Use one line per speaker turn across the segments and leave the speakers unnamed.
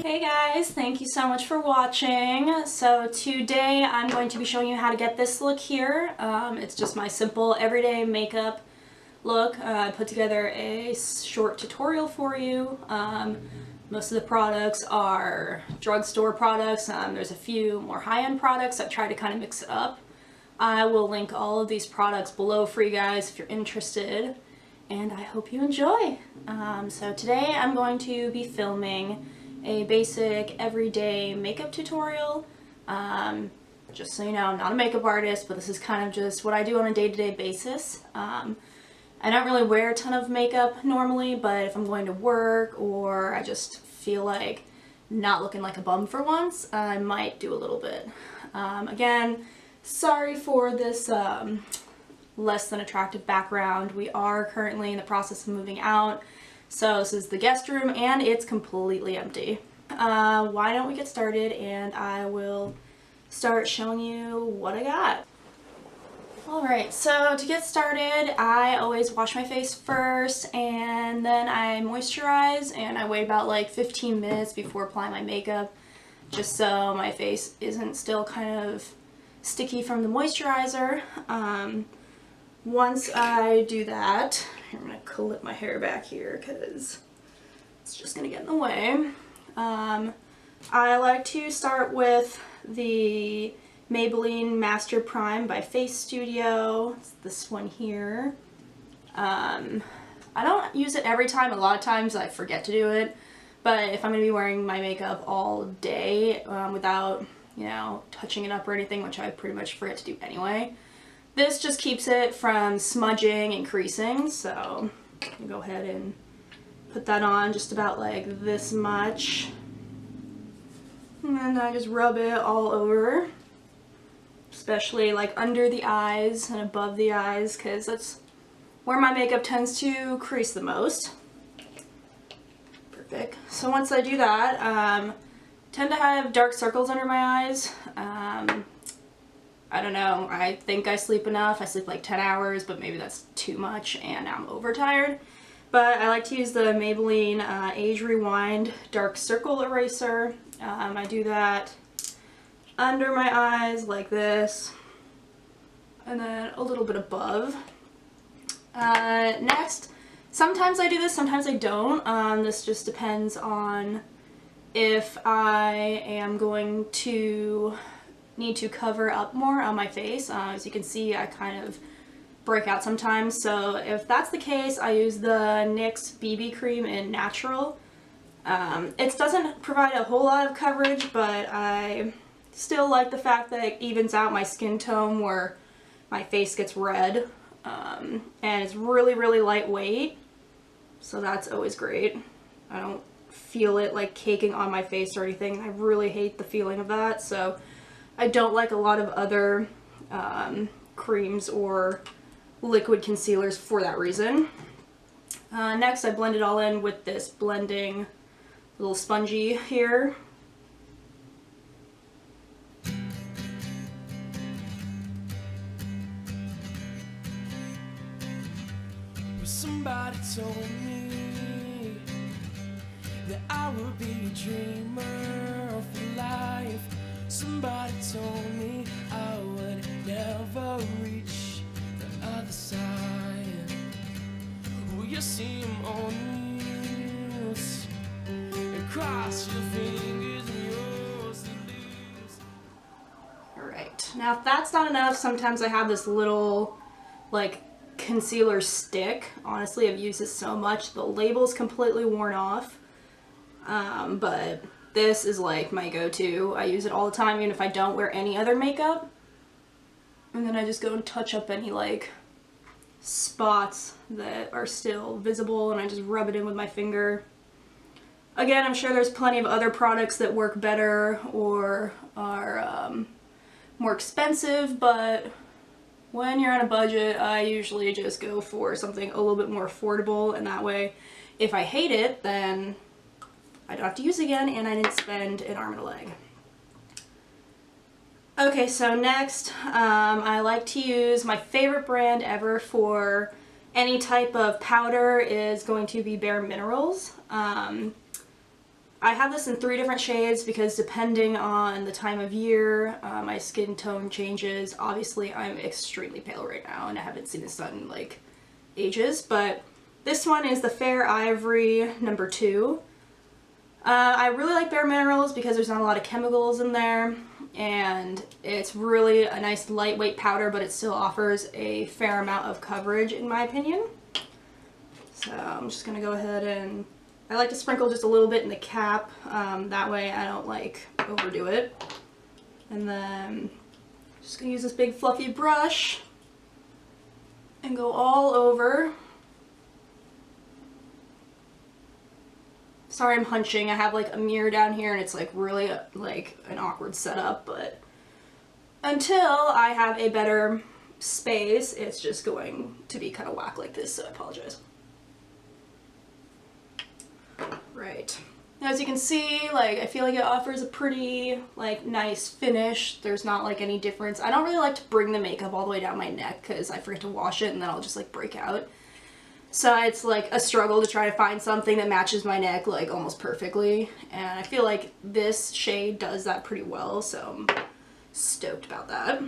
Hey guys, thank you so much for watching. So today I'm going to be showing you how to get this look here. It's just my simple everyday makeup look. I put together a short tutorial for you. Most of the products are drugstore products. There's a few more high-end products. I try to kind of mix it up. I will link all of these products below for you guys if you're interested, and I hope you enjoy. So today I'm going to be filming a basic everyday makeup tutorial. Just so you know, I'm not a makeup artist, but this is kind of just what I do on a day-to-day basis. I don't really wear a ton of makeup normally, but if I'm going to work or I just feel like not looking like a bum for once, I might do a little bit. Again, sorry for this less than attractive background. We are currently in the process of moving out. So this is the guest room and it's completely empty. Why don't we get started and I will start showing you what I got. Alright, so to get started, I always wash my face first and then I moisturize, and I wait about like 15 minutes before applying my makeup, just so my face isn't still kind of sticky from the moisturizer. Once I do that, I'm going to clip my hair back here because it's just going to get in the way. I like to start with the Maybelline Master Prime by Face Studio. It's this one here. I don't use it every time. A lot of times I forget to do it, but if I'm going to be wearing my makeup all day without, you know, touching it up or anything, which I pretty much forget to do anyway, this just keeps it from smudging and creasing. So I'll go ahead and put that on just about like this much, and then I just rub it all over, especially like under the eyes and above the eyes, because that's where my makeup tends to crease the most. Perfect. So once I do that, tend to have dark circles under my eyes. I don't know, I think I sleep enough. I sleep like 10 hours, but maybe that's too much and now I'm overtired. But I like to use the Maybelline Age Rewind Dark Circle Eraser. I do that under my eyes like this, and then a little bit above. Next, sometimes I do this, sometimes I don't. This just depends on if I am going to need to cover up more on my face. As you can see, I kind of break out sometimes, so if that's the case, I use the NYX BB cream in Natural. It doesn't provide a whole lot of coverage, but I still like the fact that it evens out my skin tone where my face gets red, and it's really, really lightweight, so that's always great. I don't feel it like caking on my face or anything. I really hate the feeling of that, so I don't like a lot of other creams or liquid concealers for that reason. Next, I blend it all in with this blending little spongy here.
Somebody told me that I would be a dreamer for life. Somebody told me I would never reach the other side. Will you see them on the news and cross your fingers and yours to lose?
Alright, now if that's not enough, sometimes I have this little like concealer stick. Honestly, I've used this so much, the label's completely worn off, but this is like my go-to. I use it all the time, even if I don't wear any other makeup. And then I just go and touch up any like spots that are still visible, and I just rub it in with my finger. Again, I'm sure there's plenty of other products that work better or are more expensive, but when you're on a budget, I usually just go for something a little bit more affordable, and that way, if I hate it, then I don't have to use it again and I didn't spend an arm and a leg. Okay, so next, I like to use my favorite brand ever for any type of powder is going to be Bare Minerals. I have this in 3 different shades because depending on the time of year, my skin tone changes. Obviously, I'm extremely pale right now and I haven't seen the sun in like ages, but this one is the Fair Ivory number 2. I really like Bare Minerals because there's not a lot of chemicals in there, and it's really a nice lightweight powder, but it still offers a fair amount of coverage in my opinion. So I'm just going to go ahead and I like to sprinkle just a little bit in the cap, that way I don't like overdo it. And then just gonna use this big fluffy brush and go all over. Sorry I'm hunching, I have like a mirror down here and it's like really like an awkward setup, but until I have a better space, it's just going to be kind of whack like this, so I apologize. Right. As you can see, like, I feel like it offers a pretty, like, nice finish. There's not, like, any difference. I don't really like to bring the makeup all the way down my neck because I forget to wash it and then I'll just, like, break out. So it's, like, a struggle to try to find something that matches my neck, like, almost perfectly. And I feel like this shade does that pretty well, so I'm stoked about that.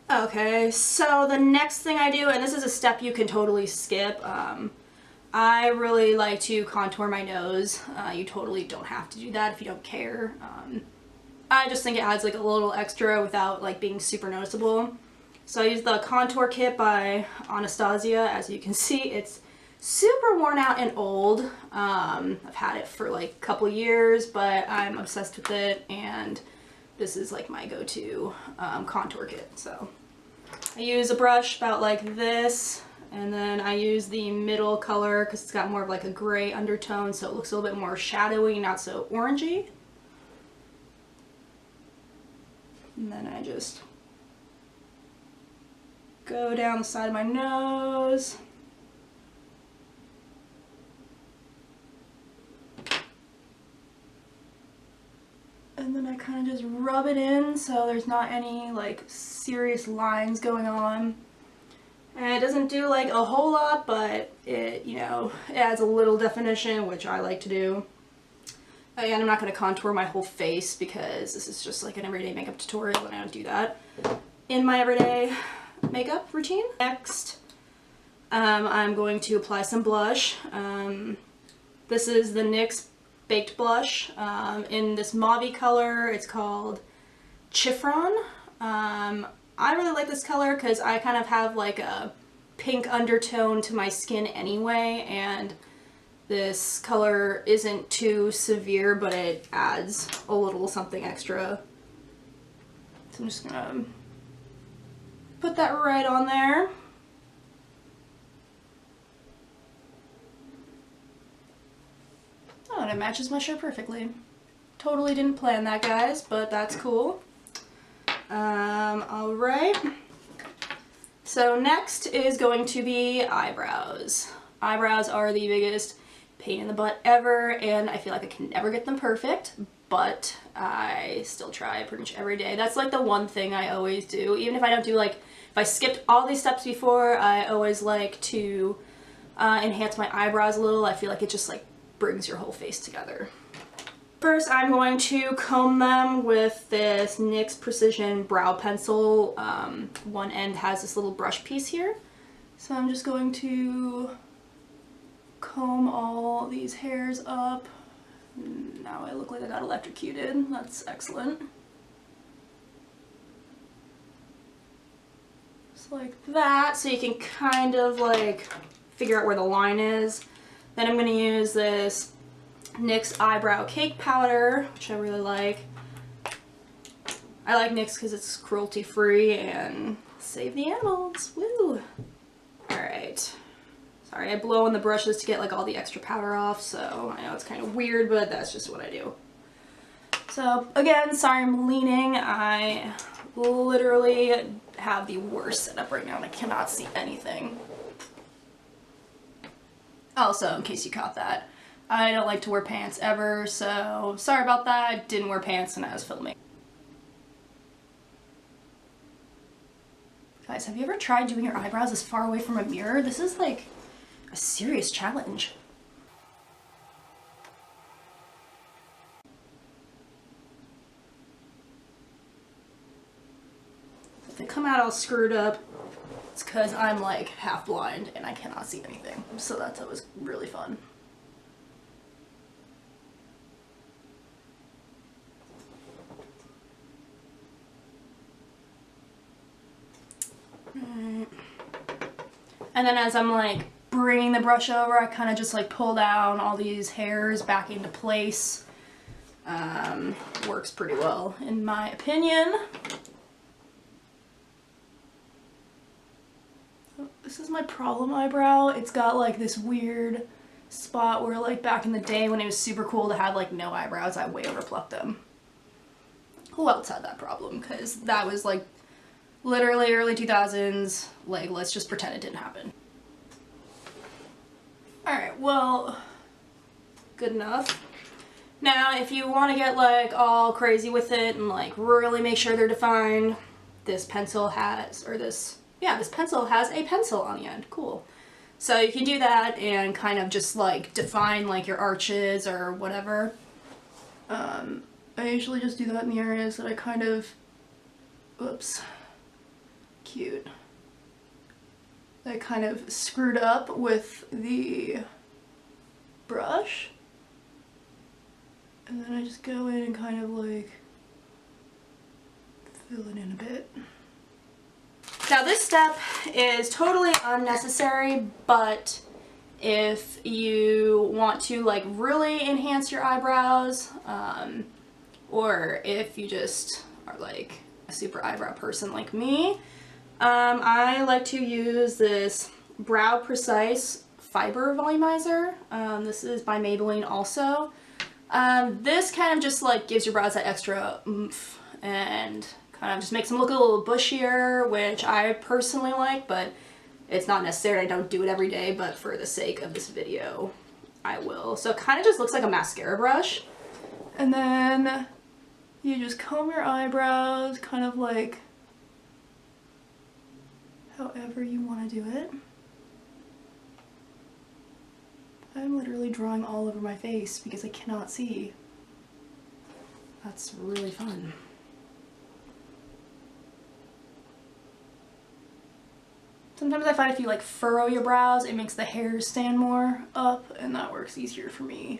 Okay, so the next thing I do, and this is a step you can totally skip, I really like to contour my nose. You totally don't have to do that if you don't care. I just think it adds like a little extra without like being super noticeable. So I use the contour kit by Anastasia. As you can see, it's super worn out and old. I've had it for like a couple years, but I'm obsessed with it, and this is like my go-to contour kit. So I use a brush about like this. And then I use the middle color because it's got more of like a gray undertone, so it looks a little bit more shadowy, not so orangey. And then I just go down the side of my nose. And then I kind of just rub it in so there's not any like serious lines going on. And it doesn't do like a whole lot, but it, you know, it adds a little definition, which I like to do. Again, I'm not going to contour my whole face because this is just like an everyday makeup tutorial and I don't do that in my everyday makeup routine. Next, I'm going to apply some blush. This is the NYX Baked Blush in this mauve color. It's called Chiffon. I really like this color because I kind of have like a pink undertone to my skin anyway, and this color isn't too severe, but it adds a little something extra. So I'm just gonna put that right on there. Oh, and it matches my shirt perfectly. Totally didn't plan that, guys, but that's cool. Alright, so next is going to be eyebrows. Eyebrows are the biggest pain in the butt ever, and I feel like I can never get them perfect, but I still try pretty much every day. That's like the one thing I always do, even if I don't do like, if I skipped all these steps before, I always like to enhance my eyebrows a little. I feel like it just like brings your whole face together. First, I'm going to comb them with this NYX Precision Brow Pencil. One end has this little brush piece here. So I'm just going to comb all these hairs up. Now I look like I got electrocuted. That's excellent. Just like that, so you can kind of like figure out where the line is. Then I'm going to use this NYX Eyebrow Cake Powder, which I really like. I like NYX because it's cruelty free and save the animals. Woo! Alright. Sorry, I blow on the brushes to get like all the extra powder off, so I know it's kind of weird, but that's just what I do. So again, sorry I'm leaning. I literally have the worst setup right now and I cannot see anything. Also, in case you caught that, I don't like to wear pants ever, so sorry about that. I didn't wear pants when I was filming. Guys, have you ever tried doing your eyebrows as far away from a mirror? This is like a serious challenge. come out all screwed up, it's because I'm like half blind and I cannot see anything. So that's always really fun. Right. And then as I'm like bringing the brush over, I kind of just like pull down all these hairs back into place. Works pretty well in my opinion. This is my problem eyebrow. It's got like this weird spot where like back in the day when it was super cool to have like no eyebrows, I way overplucked them. Who else had that problem? Because that was like literally early 2000s. Like, let's just pretend it didn't happen. Alright, well, good enough. Now, if you want to get like all crazy with it and like really make sure they're defined, this pencil has, or this pencil has a pencil on the end. Cool. So you can do that and kind of just like define like your arches or whatever. I usually just do that in the areas that I kind of, oops, cute. I kind of screwed up with the brush. And then I just go in and kind of like fill it in a bit. Now this step is totally unnecessary, but if you want to like really enhance your eyebrows, or if you just are like a super eyebrow person like me, I like to use this Brow Precise Fiber Volumizer. This is by Maybelline also. This kind of just like gives your brows that extra oomph and kind of just makes them look a little bushier, which I personally like, but it's not necessary. I don't do it every day, but for the sake of this video, I will. So it kind of just looks like a mascara brush. And then you just comb your eyebrows, kind of like however you want to do it. I'm literally drawing all over my face because I cannot see. That's really fun. Sometimes I find if you like furrow your brows, it makes the hairs stand more up, and that works easier for me.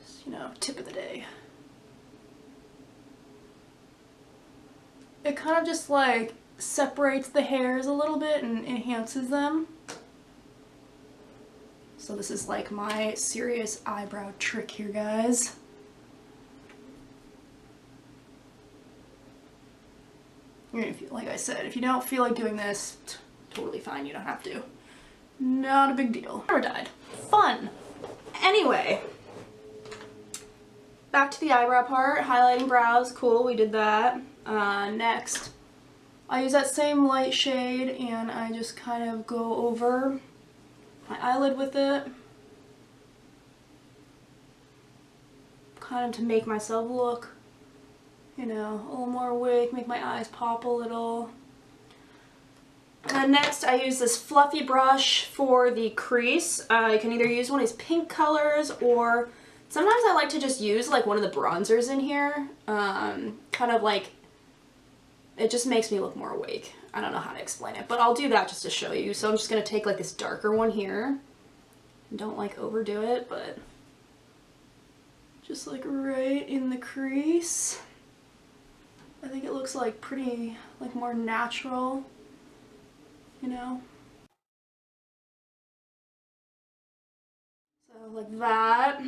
Just, you know, tip of the day. It kind of just like separates the hairs a little bit and enhances them. So this is like my serious eyebrow trick here, guys. Like I said, if you don't feel like doing this, totally fine, you don't have to. Not a big deal. Never died. Fun. Anyway, back to the eyebrow part. Highlighting brows, cool, we did that. Next, I use that same light shade and I just kind of go over my eyelid with it. Kind of to make myself look, you know, a little more awake, make my eyes pop a little. Next, I use this fluffy brush for the crease. You can either use one of these pink colors, or sometimes I like to just use like one of the bronzers in here. Kind of like, it just makes me look more awake. I don't know how to explain it, but I'll do that just to show you. So I'm just going to take like this darker one here. Don't like overdo it, but just like right in the crease. I think it looks like pretty, like more natural, you know? So like that.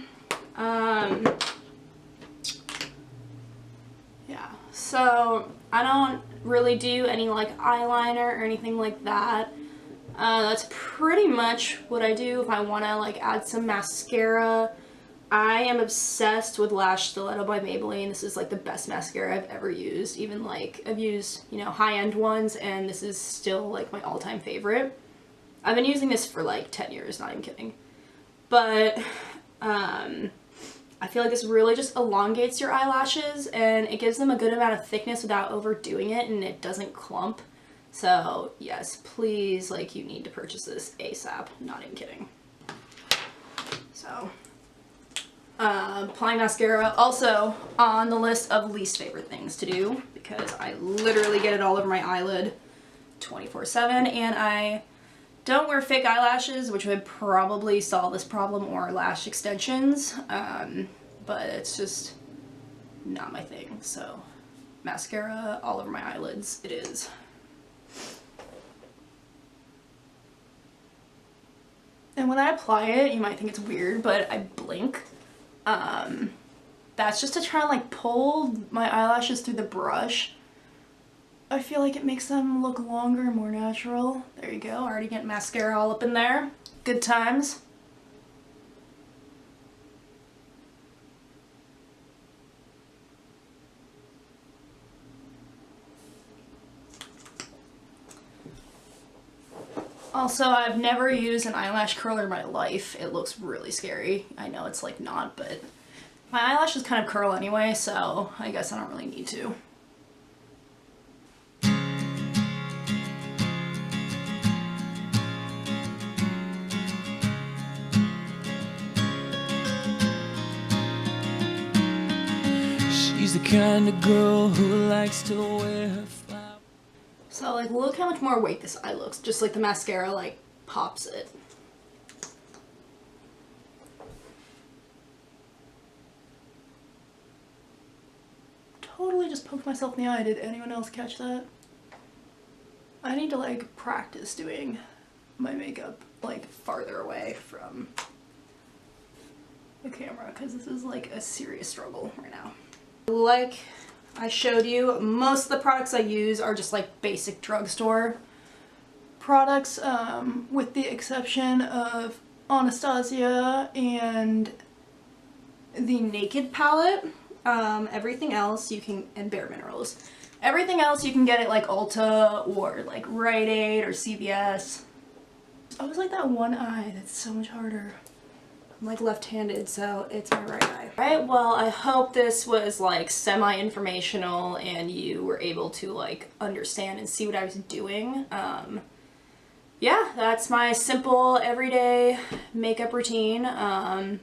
Yeah, so I don't really do any like eyeliner or anything like that. That's pretty much what I do if I want to like add some mascara. I am obsessed with Lash Stiletto by Maybelline. This is like the best mascara I've ever used. Even like I've used, you know, high-end ones, and this is still like my all-time favorite. I've been using this for like 10 years, not even kidding. But I feel like this really just elongates your eyelashes and it gives them a good amount of thickness without overdoing it, and it doesn't clump. So yes, please, like, you need to purchase this ASAP, not even kidding. So Applying mascara, also on the list of least favorite things to do because I literally get it all over my eyelid 24/7, and I don't wear fake eyelashes, which would probably solve this problem, or lash extensions, but it's just not my thing. So mascara all over my eyelids it is. And when I apply it, you might think it's weird, but I blink. That's just to try and like pull my eyelashes through the brush. I feel like it makes them look longer and more natural. There you go, already getting mascara all up in there. Good times. Also, I've never used an eyelash curler in my life. It looks really scary. I know it's like not, but my eyelashes kind of curl anyway, so I guess I don't really need to.
She's the kind of girl who likes to wear her flowers.
So like, look how much more weight this eye looks, just like the mascara like pops it. Totally just poked myself in the eye. Did anyone else catch that? I need to like practice doing my makeup like farther away from the camera because this is like a serious struggle right now. Like I showed you, most of the products I use are just like basic drugstore products, with the exception of Anastasia and the Naked palette. Everything else you can, and Bare Minerals. Everything else you can get at like Ulta or like Rite Aid or CVS. I always like that one eye, that's so much harder. I'm like left-handed, so it's my right eye. Alright, well I hope this was like semi-informational and you were able to like understand and see what I was doing. Yeah, that's my simple everyday makeup routine. Yeah.